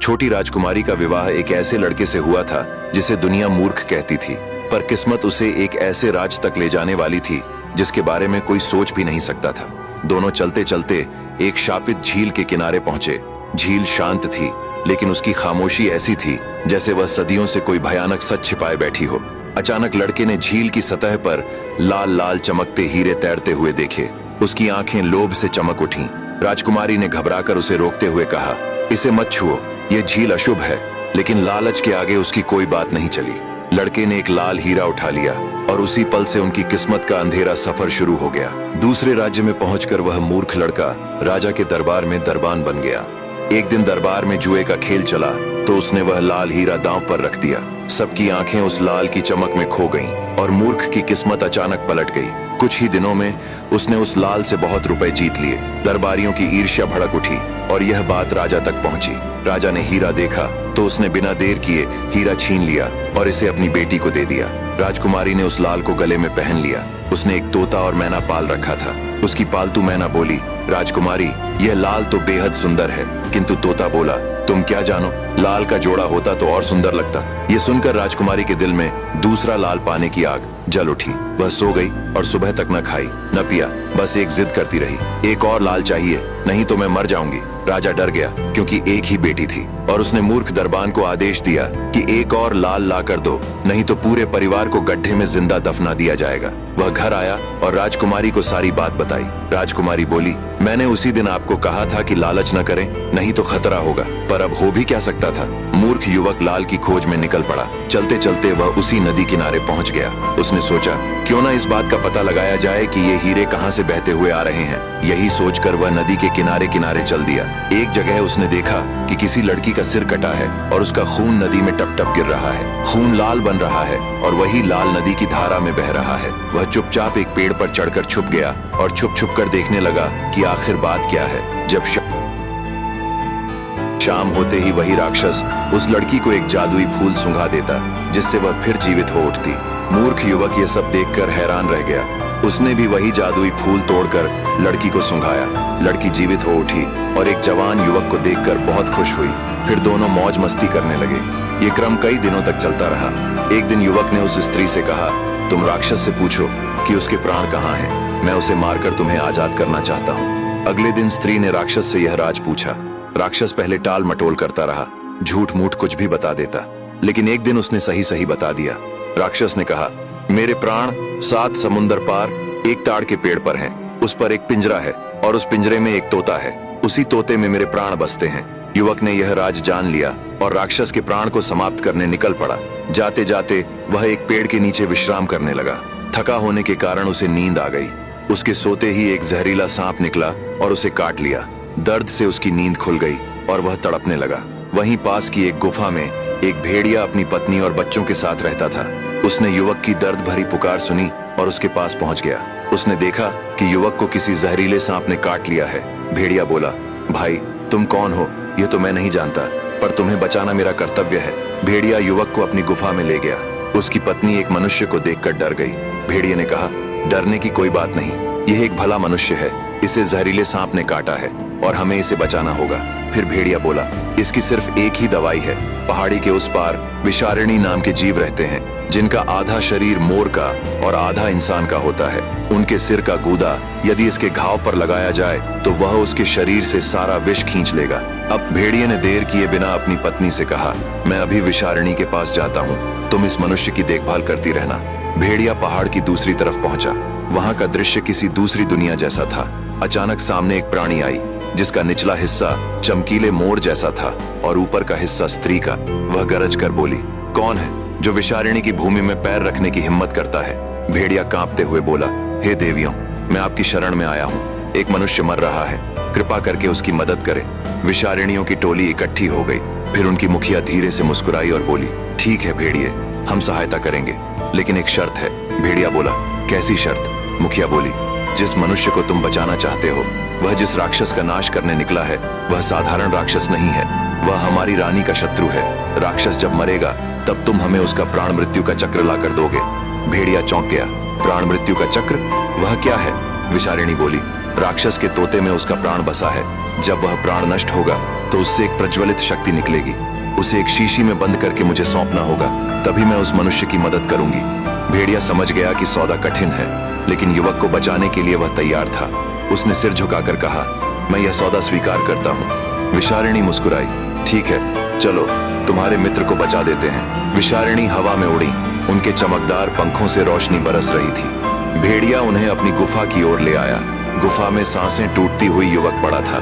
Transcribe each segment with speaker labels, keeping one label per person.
Speaker 1: छोटी राजकुमारी का विवाह एक ऐसे लड़के से हुआ था जिसे दुनिया मूर्ख कहती थी, पर किस्मत उसे एक ऐसे राज तक ले जाने वाली थी जिसके बारे में कोई सोच भी नहीं सकता था। दोनों चलते चलते एक शापित झील के किनारे पहुंचे। झील शांत थी, लेकिन उसकी खामोशी ऐसी थी जैसे वह सदियों से कोई भयानक सच छिपाए बैठी हो। अचानक लड़के ने झील की सतह पर लाल लाल चमकते हीरे तैरते हुए देखे। उसकी आंखें लोभ से चमक उठीं। राजकुमारी ने घबराकर उसे रोकते हुए कहा, इसे मत छुओ, यह झील अशुभ है। लेकिन लालच के आगे उसकी कोई बात नहीं चली। लड़के ने एक लाल हीरा उठा लिया और उसी पल से उनकी किस्मत का अंधेरा सफर शुरू हो गया। दूसरे राज्य में पहुंचकर वह मूर्ख लड़का राजा के दरबार में दरबान बन गया। एक दिन दरबार में जुए का खेल चला तो उसने वह लाल हीरा दांव पर रख दिया। सबकी आंखें उस लाल की चमक में खो गईं और मूर्ख की किस्मत अचानक पलट गई। कुछ ही दिनों में उसने उस लाल से बहुत रुपए जीत लिए। दरबारियों की ईर्ष्या भड़क उठी और यह बात राजा तक पहुंची। राजा ने हीरा देखा तो उसने बिना देर किए हीरा छीन लिया और इसे अपनी बेटी को दे दिया। राजकुमारी ने उस लाल को गले में पहन लिया। उसने एक तोता और मैना पाल रखा था। उसकी पालतू मैना बोली, राजकुमारी, यह लाल तो बेहद सुंदर है। किंतु तोता बोला, तुम क्या जानो, लाल का जोड़ा होता तो और सुंदर लगता। ये सुनकर राजकुमारी के दिल में दूसरा लाल पाने की आग जल उठी। वह सो गई और सुबह तक न खाई न पिया, बस एक जिद करती रही, एक और लाल चाहिए, नहीं तो मैं मर जाऊंगी। राजा डर गया क्योंकि एक ही बेटी थी और उसने मूर्ख दरबान को आदेश दिया कि एक और लाल ला कर दो, नहीं तो पूरे परिवार को गड्ढे में जिंदा दफना दिया जाएगा। वह घर आया और राजकुमारी को सारी बात बताई। राजकुमारी बोली, मैंने उसी दिन आपको कहा था कि लालच न करें, नहीं तो खतरा होगा, पर अब हो भी क्या सकता था। मूर्ख युवक लाल की खोज में निकल पड़ा। चलते चलते वह उसी नदी किनारे पहुंच गया। उसने सोचा, क्यों ना इस बात का पता लगाया जाए कि ये हीरे कहां से बहते हुए आ रहे हैं। यही सोचकर वह नदी के किनारे किनारे चल दिया। एक जगह उसने देखा कि किसी लड़की का सिर कटा है और उसका खून नदी में टप टप गिर रहा है। खून लाल बन रहा है और वही लाल नदी की धारा में बह रहा है। वह चुपचाप एक पेड़ पर चढ़कर छुप गया और छुप छुप कर देखने लगा कि आखिर बात क्या है। जब शाम होते ही वही राक्षस उस लड़की को एक जादुई फूल सुंघा देता, जिससे वह फिर जीवित हो उठती। मूर्ख युवक ये सब देखकर हैरान रह गया। उसने भी वही जादुई फूल तोड़कर लड़की को सुंघाया। लड़की जीवित हो उठी और एक जवान युवक को देखकर बहुत खुश हुई। फिर दोनों मौज मस्ती करने लगे। ये क्रम कई दिनों तक चलता रहा। एक दिन युवक ने उस स्त्री से कहा, तुम राक्षस से पूछो कि उसके प्राण कहाँ हैं। मैं उसे मारकर तुम्हें आजाद करना चाहता हूँ। अगले दिन स्त्री ने राक्षस से यह राज पूछा। राक्षस पहले टाल मटोल करता रहा, झूठ मूठ कुछ भी बता देता, लेकिन एक दिन उसने सही सही बता दिया। राक्षस ने कहा, मेरे प्राण 7 समुंदर पार एक ताड़ के पेड़ पर हैं। उस पर एक पिंजरा है और उस पिंजरे में एक तोता है। उसी तोते में मेरे प्राण बसते हैं। युवक ने यह राज जान लिया और राक्षस के प्राण को समाप्त करने निकल पड़ा। जाते जाते वह एक पेड़ के नीचे विश्राम करने लगा। थका होने के कारण उसे नींद आ गई। उसके सोते ही एक जहरीला सांप निकला और उसे काट लिया। दर्द से उसकी नींद खुल गई और वह तड़पने लगा। वहीं पास की एक गुफा में एक भेड़िया अपनी पत्नी और बच्चों के साथ रहता था। उसने युवक की दर्द भरी पुकार सुनी और उसके पास पहुंच गया। उसने देखा कि युवक को किसी जहरीले सांप ने काट लिया है। भेड़िया बोला, भाई तुम कौन हो ये तो मैं नहीं जानता, पर तुम्हें बचाना मेरा कर्तव्य है। भेड़िया युवक को अपनी गुफा में ले गया। उसकी पत्नी एक मनुष्य को देखकर डर गई। भेड़िया ने कहा, डरने की कोई बात नहीं, यह एक भला मनुष्य है। इसे जहरीले सांप ने काटा है और हमें इसे बचाना होगा। फिर भेड़िया बोला, इसकी सिर्फ एक ही दवाई है। पहाड़ी के उस पार विषारिणी नाम के जीव रहते हैं, जिनका आधा शरीर मोर का और आधा इंसान का होता है। उनके सिर का गूदा यदि इसके घाव पर लगाया जाए तो वह उसके शरीर से सारा विष खींच लेगा। अब भेड़िए ने देर किए बिना अपनी पत्नी से कहा, मैं अभी विषारिणी के पास जाता हूँ, तुम इस मनुष्य की देखभाल करती रहना। भेड़िया पहाड़ की दूसरी तरफ पहुंचा। वहां का दृश्य किसी दूसरी दुनिया जैसा था। अचानक सामने एक प्राणी आई जिसका निचला हिस्सा चमकीले मोर जैसा था और ऊपर का हिस्सा स्त्री का। वह गरज कर बोली, कौन है जो विषारिणी की भूमि में पैर रखने की हिम्मत करता है। भेड़िया कांपते हुए बोला, हे देवियों, मैं आपकी शरण में आया हूँ। एक मनुष्य मर रहा है, कृपा करके उसकी मदद करें। विषारिणियों की टोली इकट्ठी हो गई। फिर उनकी मुखिया धीरे से मुस्कुराई और बोली, ठीक है भेड़िए, हम सहायता करेंगे, लेकिन एक शर्त है। भेड़िया बोला, कैसी शर्त। मुखिया बोली, जिस मनुष्य को तुम बचाना चाहते हो, वह जिस राक्षस का नाश करने निकला है, वह साधारण राक्षस नहीं है, वह हमारी रानी का शत्रु है। राक्षस जब मरेगा तब तुम हमें उसका प्राण मृत्यु का चक्र लाकर दोगे। भेड़िया चौंक गया। प्राण मृत्यु का चक्र, वह क्या है। विषारिणी बोली, राक्षस के तोते में उसका प्राण बसा है। जब वह प्राण नष्ट होगा तो उससे एक प्रज्वलित शक्ति निकलेगी। उसे एक शीशी में बंद करके मुझे सौंपना होगा, तभी मैं उस मनुष्य की मदद करूंगी। भेड़िया समझ गया कि सौदा कठिन है, लेकिन युवक को बचाने के लिए वह तैयार था। उसने सिर झुकाकर कहा, मैं यह सौदा स्वीकार करता हूँ। विशारिणी मुस्कुराई, ठीक है, चलो तुम्हारे मित्र को बचा देते हैं। विशारिणी हवा में उड़ी, उनके चमकदार पंखों से रोशनी बरस रही थी। भेड़िया उन्हें अपनी गुफा की ओर ले आया। गुफा में सांसें टूटती हुई युवक पड़ा था।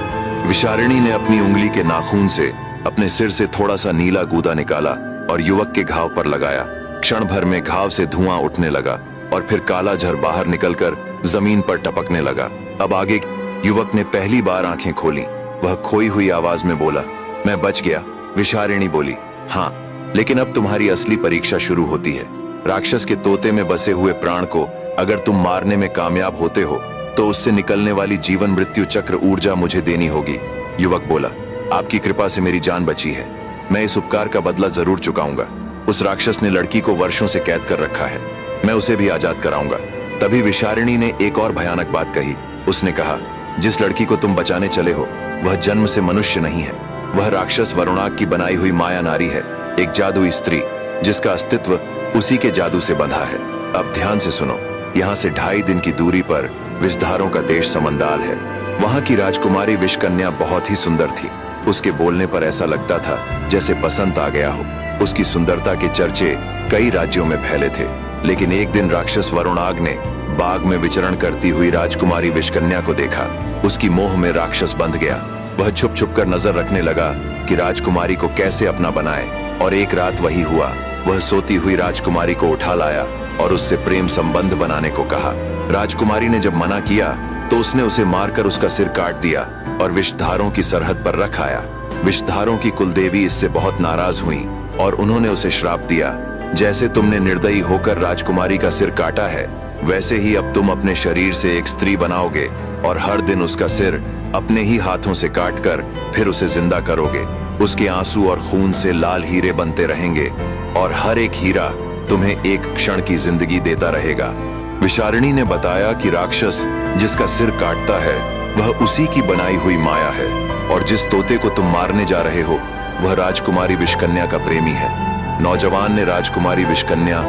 Speaker 1: विशारिणी ने अपनी उंगली के नाखून से अपने सिर से थोड़ा सा नीला गूदा निकाला और युवक के घाव पर लगाया। क्षण भर में घाव से धुआं उठने लगा और फिर काला झर बाहर निकलकर जमीन पर टपकने लगा। अब आगे युवक ने पहली बार आंखें खोली। वह खोई हुई आवाज में बोला, मैं बच गया। विशारिणी बोली, हाँ, लेकिन अब तुम्हारी असली परीक्षा शुरू होती है। राक्षस के तोते में बसे हुए प्राण को अगर तुम मारने में कामयाब होते हो तो उससे निकलने वाली जीवन मृत्यु चक्र ऊर्जा मुझे देनी होगी। युवक बोला, आपकी कृपा से मेरी जान बची है, मैं इस उपकार का बदला जरूर चुकाऊंगा। उस राक्षस ने लड़की को वर्षों से कैद कर रखा है, मैं उसे भी आजाद कराऊंगा। तभी विशारिणी ने एक और भयानक बात कही। उसने कहा, जिस लड़की को तुम बचाने चले हो वह जन्म से मनुष्य नहीं है, वह राक्षस वरुणाग की बनाई हुई माया नारी है, एक जादुई स्त्री जिसका अस्तित्व उसी के जादू से बंधा है। अब ध्यान से सुनो, यहाँ से 2.5 दिन की दूरी पर विषधारों का देश समंदाल है। वहां की राजकुमारी विषकन्या बहुत ही सुंदर थी। उसके बोलने पर ऐसा लगता था जैसे बसंत आ गया हो। उसकी सुंदरता के चर्चे कई राज्यों में फैले थे। लेकिन एक दिन राक्षस वरुणाग ने बाग में विचरण करती हुई राजकुमारी विषकन्या को देखा। उसकी मोह में राक्षस बंध गया। वह छुप छुप कर नजर रखने लगा कि राजकुमारी को कैसे अपना बनाए, और एक रात वही हुआ। वह सोती हुई राजकुमारी को उठा लाया और उससे प्रेम संबंध बनाने को कहा। राजकुमारी ने जब मना किया तो उसने उसे मारकर उसका सिर काट दिया और विषधारों की सरहद पर रख आया। विषधारों की कुलदेवी इससे बहुत नाराज हुई और उन्होंने उसे श्राप दिया, जैसे तुमने निर्दयी होकर राजकुमारी का सिर काटा है, वैसे ही अब तुम अपने शरीर से एक स्त्री बनाओगे और हर दिन उसका सिर अपने ही हाथों से काटकर फिर उसे जिंदा करोगे। उसके आंसू और खून से लाल हीरे बनते रहेंगे और हर एक हीरा तुम्हें एक क्षण की जिंदगी देता रहेगा। विशारिणी ने बताया कि राक्षस जिसका सिर काटता है वह उसी की बनाई हुई माया है, और जिस तोते को तुम मारने जा रहे हो वह राजकुमारी विषकन्या का प्रेमी है। नौजवान ने राजकुमारी विषकन्या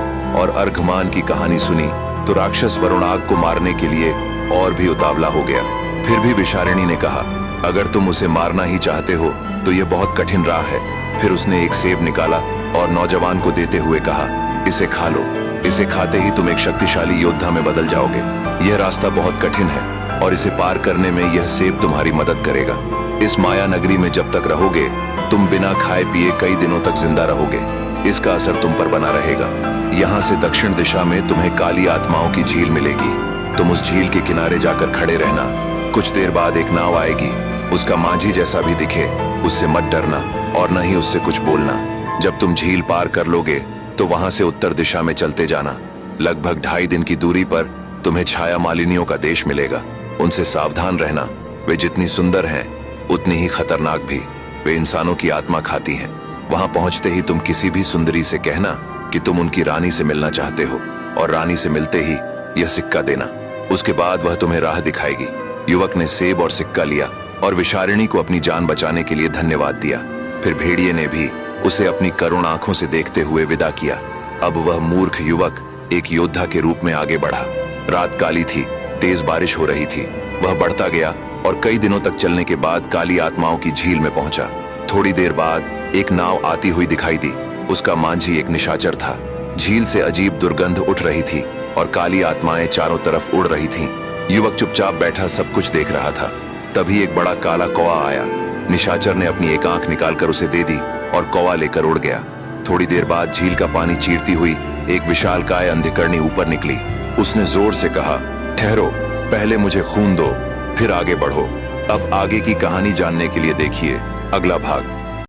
Speaker 1: और अर्घमान की कहानी सुनी तो राक्षस वरुणाग को मारने के लिए और भी उतावला हो गया। फिर भी विशारिणी ने कहा, अगर तुम उसे मारना ही चाहते हो तो यह बहुत कठिन राह है। फिर उसने एक सेब निकाला और नौजवान को देते हुए कहा, इसे खा लो, इसे खाते ही तुम एक शक्तिशाली योद्धा में बदल जाओगे। यह रास्ता बहुत कठिन है और इसे पार करने में यह सेब तुम्हारी मदद करेगा। इस माया नगरी में जब तक रहोगे तुम बिना खाए पिए कई दिनों तक जिंदा रहोगे। इसका असर तुम पर बना रहेगा। यहाँ से दक्षिण दिशा में तुम्हें काली आत्माओं की झील मिलेगी। तुम उस झील के किनारे जाकर खड़े रहना। कुछ देर बाद एक नाव आएगी, उसका माझी जैसा भी दिखे उससे मत डरना और न ही उससे कुछ बोलना। जब तुम झील पार कर लोगे तो वहां से उत्तर दिशा में चलते जाना। लगभग 2.5 दिन की दूरी पर तुम्हें छाया मालिनियों का देश मिलेगा। उनसे सावधान रहना, वे जितनी सुंदर हैं उतनी ही खतरनाक भी। वे इंसानों की आत्मा खाती हैं। वहां पहुंचते ही तुम किसी भी सुंदरी से कहना कि तुम उनकी रानी से मिलना चाहते हो, और रानी से मिलते ही यह सिक्का देना। उसके बाद वह तुम्हें राह दिखाएगी। युवक ने सेब और सिक्का लिया और विशारिणी को अपनी जान बचाने के लिए धन्यवाद दिया। फिर भेड़िए ने भी उसे अपनी करुण आंखों से देखते हुए विदा किया। अब वह मूर्ख युवक एक योद्धा के रूप में आगे बढ़ा। रात काली थी, तेज बारिश हो रही थी। वह बढ़ता गया और कई दिनों तक चलने के बाद काली आत्माओं की झील में पहुंचा। थोड़ी देर बाद एक नाव आती हुई दिखाई दी। उसका मांझी एक निशाचर था। झील से अजीब दुर्गंध उठ रही थी और काली आत्माएं चारों तरफ उड़ रही थीं। युवक चुपचाप बैठा सब कुछ देख रहा था। तभी एक बड़ा काला कौवा आया। निशाचर ने अपनी एक आंख निकालकर उसे दे दी और कौवा लेकर उड़ गया। थोड़ी देर बाद झील का पानी चीरती हुई एक विशालकाय अंधकरणी ऊपर निकली। उसने जोर से कहा, ठहरो, पहले मुझे खून दो, फिर आगे बढ़ो। अब आगे की कहानी जानने के लिए देखिए अगला भाग।